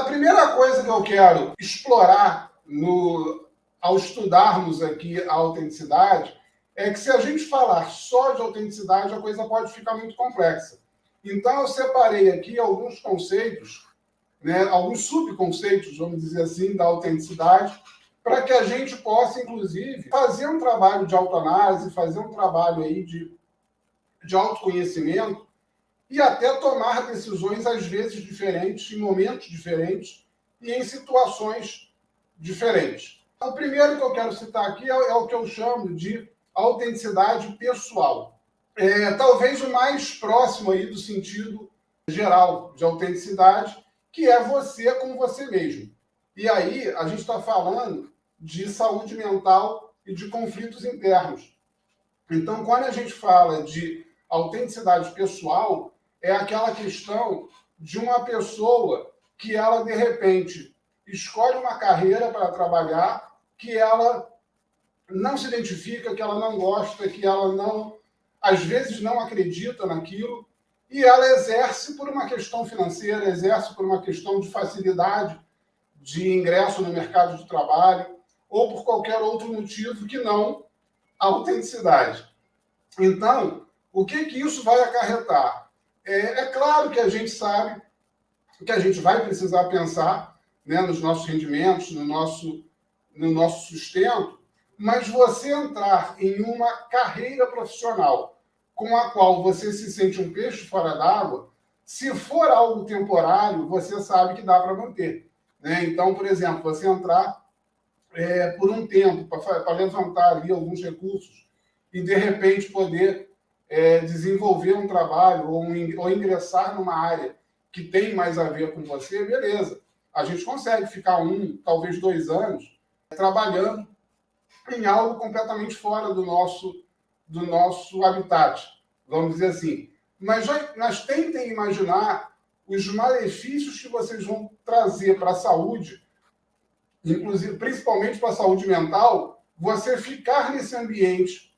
primeira coisa que eu quero explorar ao estudarmos aqui a autenticidade é que se a gente falar só de autenticidade, a coisa pode ficar muito complexa. Então, eu separei aqui alguns conceitos, né, alguns subconceitos, vamos dizer assim, da autenticidade, para que a gente possa, inclusive, fazer um trabalho de autoanálise, fazer um trabalho aí de autoconhecimento e até tomar decisões, às vezes, diferentes, em momentos diferentes e em situações diferentes. O primeiro que eu quero citar aqui é o que eu chamo de autenticidade pessoal. Talvez o mais próximo aí do sentido geral de autenticidade, que é você com você mesmo. E aí a gente está falando de saúde mental e de conflitos internos. Então, quando a gente fala de autenticidade pessoal, é aquela questão de uma pessoa que ela, de repente, escolhe uma carreira para trabalhar que ela não se identifica, que ela não gosta, que ela não, às vezes, não acredita naquilo, e ela exerce por uma questão financeira, exerce por uma questão de facilidade de ingresso no mercado de trabalho, ou por qualquer outro motivo que não a autenticidade. Então, o que isso vai acarretar? É claro que a gente sabe que a gente vai precisar pensar, né, nos nossos rendimentos, no nosso sustento, mas você entrar em uma carreira profissional com a qual você se sente um peixe fora d'água, se for algo temporário, você sabe que dá para manter, né? Então, por exemplo, você entrar por um tempo para levantar ali alguns recursos e, de repente, poder desenvolver um trabalho ou ingressar numa área que tem mais a ver com você, beleza. A gente consegue ficar 1, talvez 2 anos trabalhando em algo completamente fora do nosso habitat, vamos dizer assim. Mas tentem imaginar os malefícios que vocês vão trazer para a saúde, inclusive, principalmente para a saúde mental, você ficar nesse ambiente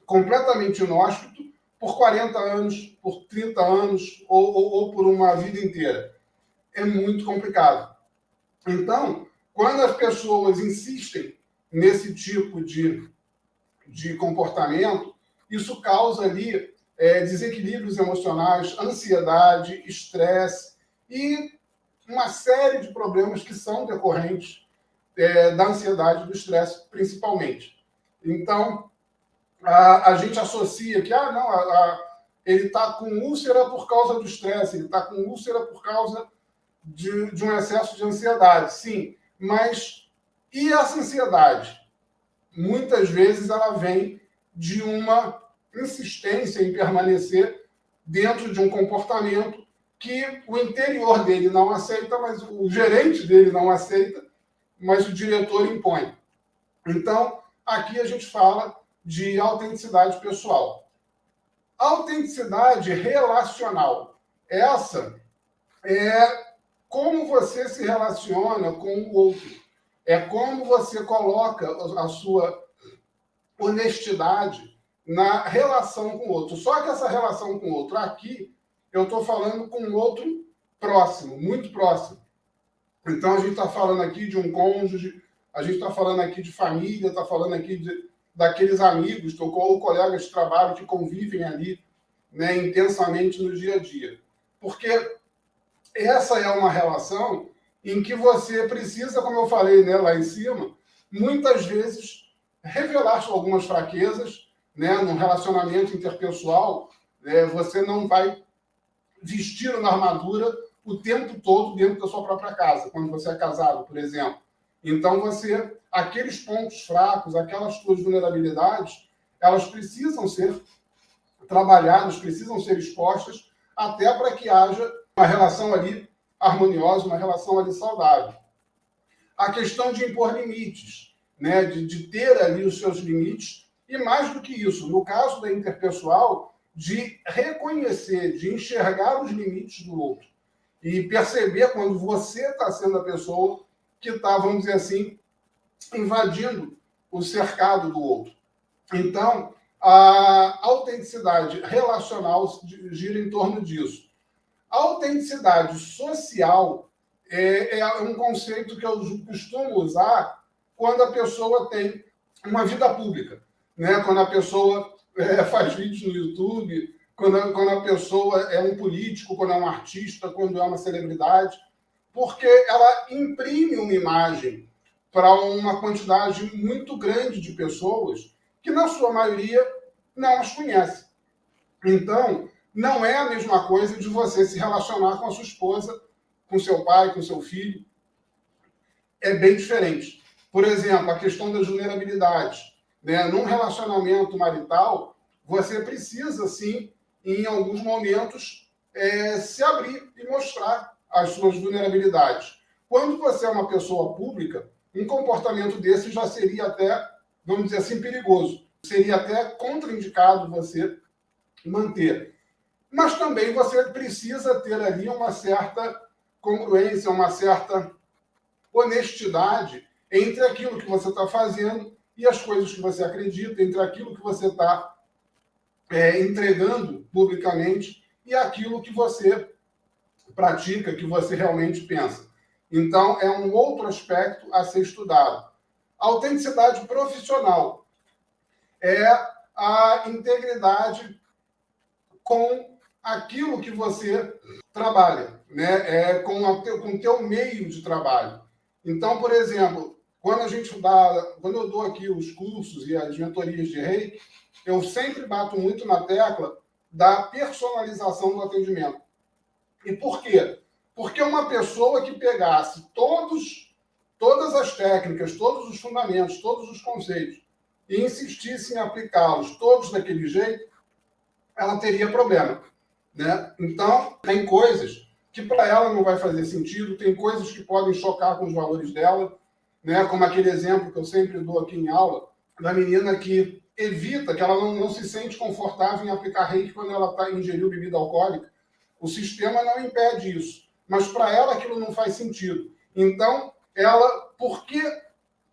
completamente inóspito por 40 anos, por 30 anos ou por uma vida inteira. É muito complicado. Então, quando as pessoas insistem nesse tipo de comportamento, isso causa ali desequilíbrios emocionais, ansiedade, estresse e uma série de problemas que são decorrentes da ansiedade e do estresse, principalmente. Então, a gente associa que ele está com úlcera por causa do estresse, ele está com úlcera por causa de um excesso de ansiedade. Sim, mas e essa ansiedade? Muitas vezes ela vem de uma insistência em permanecer dentro de um comportamento que o interior dele não aceita, mas o gerente dele não aceita, mas o diretor impõe. Então, aqui a gente fala de autenticidade pessoal. Autenticidade relacional. Essa é como você se relaciona com o outro. É como você coloca a sua honestidade na relação com o outro. Só que essa relação com o outro aqui, eu estou falando com um outro próximo, muito próximo. Então, a gente está falando aqui de um cônjuge, a gente está falando aqui de família, está falando aqui daqueles amigos ou colegas de trabalho que convivem ali, né, intensamente no dia a dia. Porque essa é uma relação em que você precisa, como eu falei, né, lá em cima, muitas vezes revelar algumas fraquezas, né, no relacionamento interpessoal. Você não vai vestir uma armadura o tempo todo dentro da sua própria casa, quando você é casado, por exemplo. Então, aqueles pontos fracos, aquelas suas vulnerabilidades, elas precisam ser trabalhadas, precisam ser expostas, até para que haja uma relação ali harmoniosa, uma relação ali saudável. A questão de impor limites, né, de ter ali os seus limites, e mais do que isso, no caso da interpessoal, de reconhecer, de enxergar os limites do outro e perceber quando você está sendo a pessoa que está, vamos dizer assim, invadindo o cercado do outro. Então, a autenticidade relacional gira em torno disso. A autenticidade social é um conceito que eu costumo usar quando a pessoa tem uma vida pública, né? Quando a pessoa faz vídeos no YouTube, quando a pessoa é um político, quando é um artista, quando é uma celebridade, porque ela imprime uma imagem para uma quantidade muito grande de pessoas que, na sua maioria, não as conhece. Então, não é a mesma coisa de você se relacionar com a sua esposa, com seu pai, com seu filho. É bem diferente. Por exemplo, a questão das vulnerabilidades. Né? Num relacionamento marital, você precisa, sim, em alguns momentos, se abrir e mostrar as suas vulnerabilidades. Quando você é uma pessoa pública, um comportamento desse já seria até, vamos dizer assim, perigoso. Seria até contraindicado você manter. Mas também você precisa ter ali uma certa congruência, uma certa honestidade entre aquilo que você está fazendo e as coisas que você acredita, entre aquilo que você está entregando publicamente e aquilo que você pratica, que você realmente pensa. Então, é um outro aspecto a ser estudado. A autenticidade profissional é a integridade com aquilo que você trabalha, né? Com o teu meio de trabalho. Então, por exemplo, quando eu dou aqui os cursos e as mentorias de Reiki, eu sempre bato muito na tecla da personalização do atendimento. E por quê? Porque uma pessoa que pegasse todas as técnicas, todos os fundamentos, todos os conceitos e insistisse em aplicá-los todos daquele jeito, ela teria problema. Né? Então, tem coisas que para ela não vai fazer sentido, tem coisas que podem chocar com os valores dela, né? Como aquele exemplo que eu sempre dou aqui em aula, da menina que evita, que ela não se sente confortável em aplicar reiki quando ela está ingerindo bebida alcoólica. O sistema não impede isso, mas para ela aquilo não faz sentido. Então, por que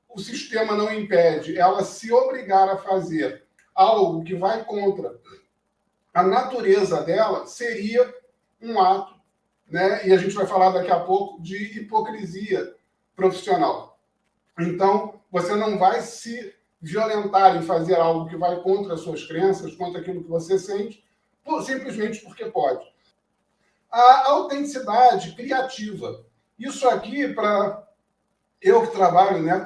o sistema não impede ela se obrigar a fazer algo que vai contra a natureza dela, seria um ato, né? E a gente vai falar daqui a pouco de hipocrisia profissional. Então, você não vai se violentar em fazer algo que vai contra as suas crenças, contra aquilo que você sente, simplesmente porque pode. A autenticidade criativa. Isso aqui, para eu que trabalho, né,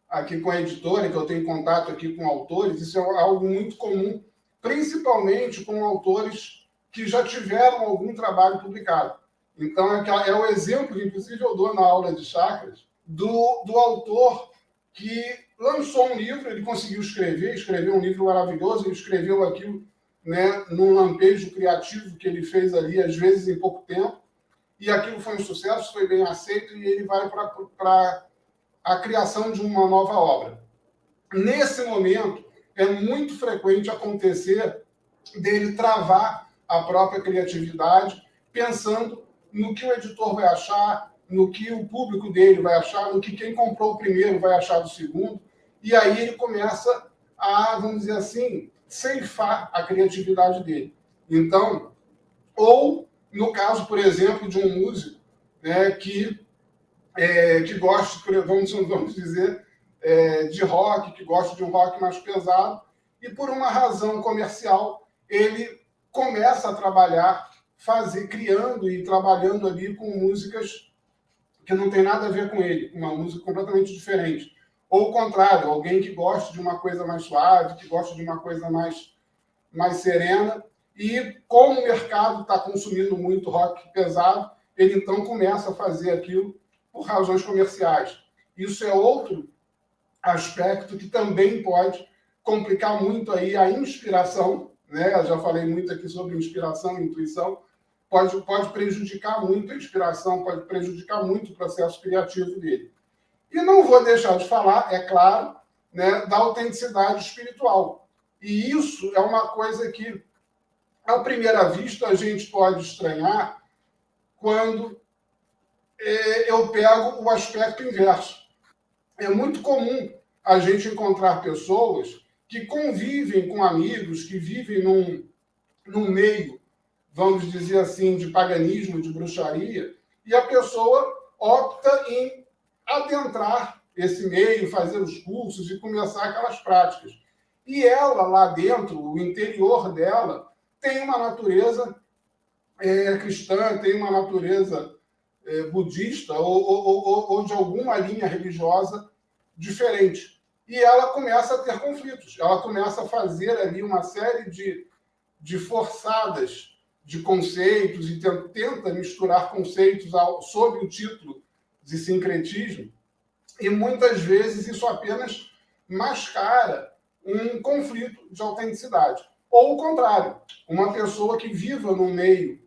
aqui com a editora, que eu tenho contato aqui com autores, isso é algo muito comum, principalmente com autores que já tiveram algum trabalho publicado. Então, é o exemplo, inclusive eu dou na aula de chakras, do autor que lançou um livro, ele conseguiu escreveu um livro maravilhoso, ele escreveu aquilo, né, num lampejo criativo que ele fez ali, às vezes em pouco tempo, e aquilo foi um sucesso, foi bem aceito, e ele vai para a criação de uma nova obra. Nesse momento, é muito frequente acontecer dele travar a própria criatividade, pensando no que o editor vai achar, no que o público dele vai achar, no que quem comprou o primeiro vai achar do segundo, e aí ele começa a, vamos dizer assim, ceifar a criatividade dele. Então, ou no caso, por exemplo, de um músico, né, que gosta, vamos dizer, de rock, que gosta de um rock mais pesado, e por uma razão comercial, ele começa a trabalhar, criando e trabalhando ali com músicas que não tem nada a ver com ele, uma música completamente diferente. Ou o contrário, alguém que gosta de uma coisa mais suave, que gosta de uma coisa mais serena, e como o mercado está consumindo muito rock pesado, ele então começa a fazer aquilo por razões comerciais. Isso é outro aspecto que também pode complicar muito aí a inspiração, né? Eu já falei muito aqui sobre inspiração e intuição, pode prejudicar muito a inspiração, pode prejudicar muito o processo criativo dele. E não vou deixar de falar, é claro, né, da autenticidade espiritual. E isso é uma coisa que, à primeira vista, a gente pode estranhar quando eu pego o aspecto inverso. É muito comum a gente encontrar pessoas que convivem com amigos, que vivem num meio, vamos dizer assim, de paganismo, de bruxaria, e a pessoa opta em adentrar esse meio, fazer os cursos e começar aquelas práticas. E ela, lá dentro, o interior dela, tem uma natureza cristã, tem uma natureza budista ou de alguma linha religiosa diferente. E ela começa a ter conflitos, ela começa a fazer ali uma série de forçadas de conceitos e tenta misturar conceitos sob o título de sincretismo, e muitas vezes isso apenas mascara um conflito de autenticidade. Ou o contrário, uma pessoa que viva no meio,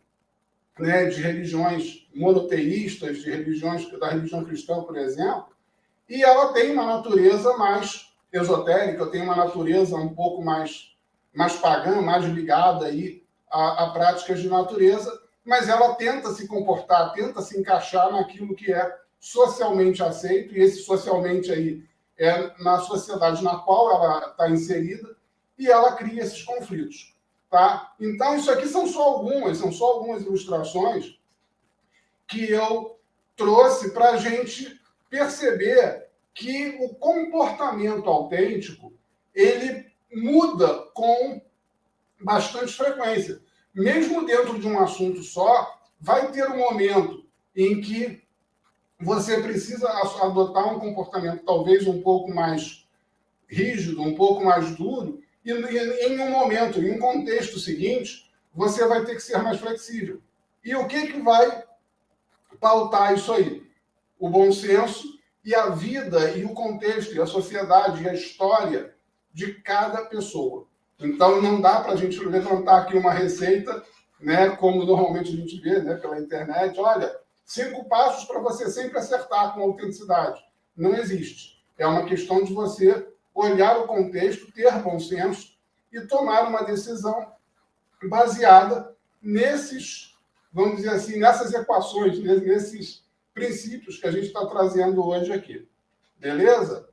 né, de religiões monoteístas, de religiões da religião cristã, por exemplo, e ela tem uma natureza mais esotérica, tem uma natureza um pouco mais pagã, mais ligada aí a práticas de natureza, mas ela tenta se comportar, tenta se encaixar naquilo que é socialmente aceito, e esse socialmente aí é na sociedade na qual ela está inserida, e ela cria esses conflitos. Tá? Então, isso aqui são só algumas ilustrações que eu trouxe para a gente perceber que o comportamento autêntico ele muda com bastante frequência. Mesmo dentro de um assunto só, vai ter um momento em que você precisa adotar um comportamento talvez um pouco mais rígido, um pouco mais duro, e em um momento, em um contexto seguinte, você vai ter que ser mais flexível. E o que vai pautar isso aí? O bom senso e a vida, e o contexto, e a sociedade, e a história de cada pessoa. Então, não dá para a gente levantar aqui uma receita, né, como normalmente a gente vê, né, pela internet. Olha, 5 passos para você sempre acertar com autenticidade. Não existe. É uma questão de você olhar o contexto, ter bom senso e tomar uma decisão baseada nesses, vamos dizer assim, nessas equações, nesses princípios que a gente está trazendo hoje aqui. Beleza?